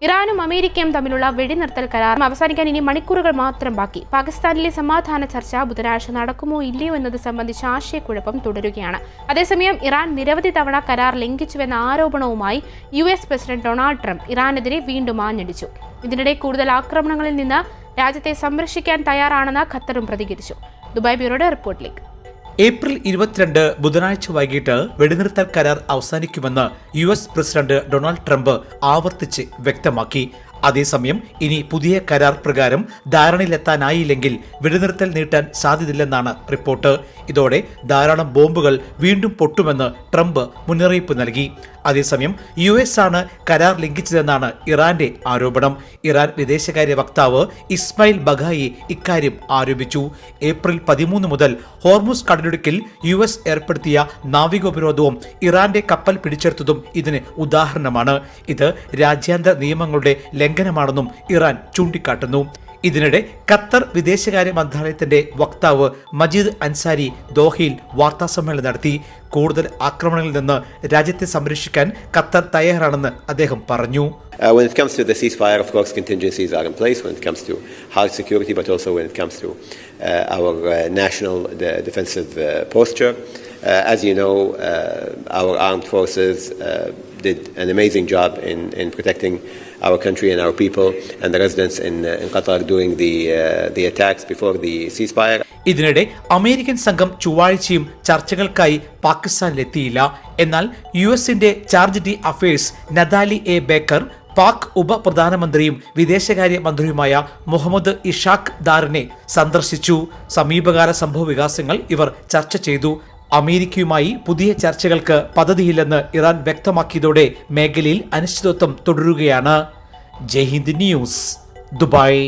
ഇറാനും അമേരിക്കയും തമ്മിലുള്ള വെടിനിർത്തൽ കരാർ അവസാനിക്കാൻ ഇനി മണിക്കൂറുകൾ മാത്രം ബാക്കി. പാകിസ്ഥാനിലെ സമാധാന ചർച്ച ബുധനാഴ്ച നടക്കുമോ ഇല്ലയോ എന്നത് സംബന്ധിച്ച ആശയക്കുഴപ്പം തുടരുകയാണ്. അതേസമയം ഇറാൻ നിരവധി തവണ കരാർ ലംഘിച്ചുവെന്ന ആരോപണവുമായി US പ്രസിഡന്റ് ഡൊണാൾഡ് ട്രംപ് ഇറാനെതിരെ വീണ്ടും ആഞ്ഞടിച്ചു. ഇതിനിടെ കൂടുതൽ ആക്രമണങ്ങളിൽ നിന്ന് രാജ്യത്തെ സംരക്ഷിക്കാൻ തയ്യാറാണെന്ന് ഖത്തറും പ്രതികരിച്ചു. ദുബായ് ബ്യൂറോയുടെ റിപ്പോർട്ടിലേക്ക്. ഏപ്രിൽ 22 ബുധനാഴ്ച വൈകിട്ട് വെടിനിർത്തൽ കരാർ അവസാനിക്കുമെന്ന് US പ്രസിഡന്റ് ഡൊണാൾഡ് ട്രംപ് ആവർത്തിച്ച് വ്യക്തമാക്കി. അതേസമയം ഇനി പുതിയ കരാർ പ്രകാരം ധാരണയിലെത്താനായില്ലെങ്കിൽ വെടിനിർത്തൽ നീട്ടാൻ സാധ്യതയില്ലെന്നാണ് റിപ്പോർട്ട്. ഇതോടെ ധാരാളം ബോംബുകൾ വീണ്ടും പൊട്ടുമെന്ന് ട്രംപ് മുന്നറിയിപ്പ് നൽകി. അതേസമയം US ആണ് കരാർ ലംഘിച്ചതെന്നാണ് ഇറാന്റെ ആരോപണം. ഇറാൻ വിദേശകാര്യ വക്താവ് ഇസ്മായിൽ ബഗായി ഇക്കാര്യം ആരോപിച്ചു. ഏപ്രിൽ 13 മുതൽ ഹോർമുസ് കടലിടുക്കിൽ US ഏർപ്പെടുത്തിയ നാവികോപരോധവും ഇറാന്റെ കപ്പൽ പിടിച്ചെടുത്തതും ഇതിന് ഉദാഹരണമാണ്. ഇത് രാജ്യാന്തര നിയമങ്ങളുടെ ലംഘനമാണെന്നും ഇറാൻ ചൂണ്ടിക്കാട്ടുന്നു. ഇതിനിടെ ഖത്തർ വിദേശകാര്യ മന്ത്രാലയത്തിന്റെ വക്താവ് മജീദ് അൻസാരി ദോഹയിൽ വാർത്താസമ്മേളനം നടത്തി. കൂടുതൽ ആക്രമണങ്ങളിൽ നിന്ന് രാജ്യത്തെ സംരക്ഷിക്കാൻ ഖത്തർ തയ്യാറാണെന്ന് അദ്ദേഹം പറഞ്ഞു. When it comes to the ceasefire, of course, contingencies are in place when it comes to hard security, but also when it comes to our national defensive posture. As you know, our armed forces did an amazing job in protecting our country and our people and the residents in Qatar during the attacks before the ceasefire. ഇതിനിടെ American സംഘം ചൊവ്വാഴ്ചയും ചർച്ചകൾക്കായി പാകിസ്ഥാനിലെത്തിയില്ല. എന്നാൽ US-ന്റെ charge d' affaires Natalie A Baker Pak ഉപപ്രധാനമന്ത്രിയും വിദേശകാര്യ മന്ത്രിയുമായ മുഹമ്മദ് ഇഷാഖ് ദാറിനെ സന്ദർശിച്ചു. സമീപകാല സംഭവ വികാസങ്ങൾ ഇവർ ചർച്ച ചെയ്തു. അമേരിക്കയുമായി പുതിയ ചർച്ചകൾക്ക് പദ്ധതിയില്ലെന്ന് ഇറാൻ വ്യക്തമാക്കിയതോടെ മേഖലയിൽ അനിശ്ചിതത്വം തുടരുകയാണ്. ജയ് ഹിന്ദ് ന്യൂസ്, ദുബായ്.